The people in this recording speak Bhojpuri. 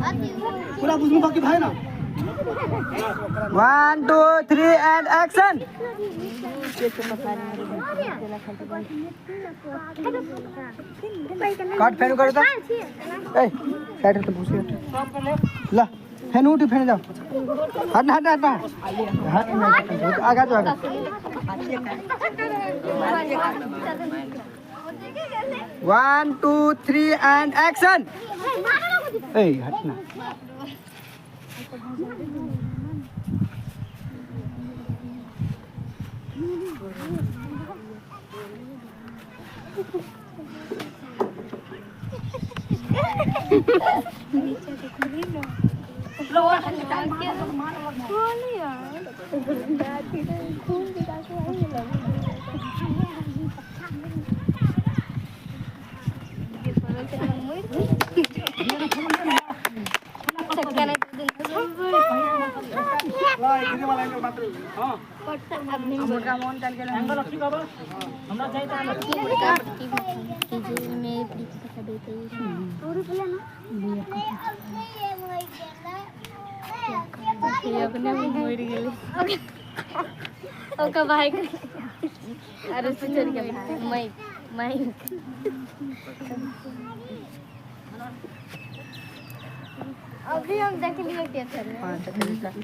पूरा बुझू बाकी भाई ना 1 2 3 एंड एक्शन काट फेन करो तो ए साइड तो पूछी ला फेन उठ फेन जाओ हट हट हट हट आगे जो आगे 1 2 3 एंड एक्शन ए हट ना भाई अरे मैं अभी हम देख लिए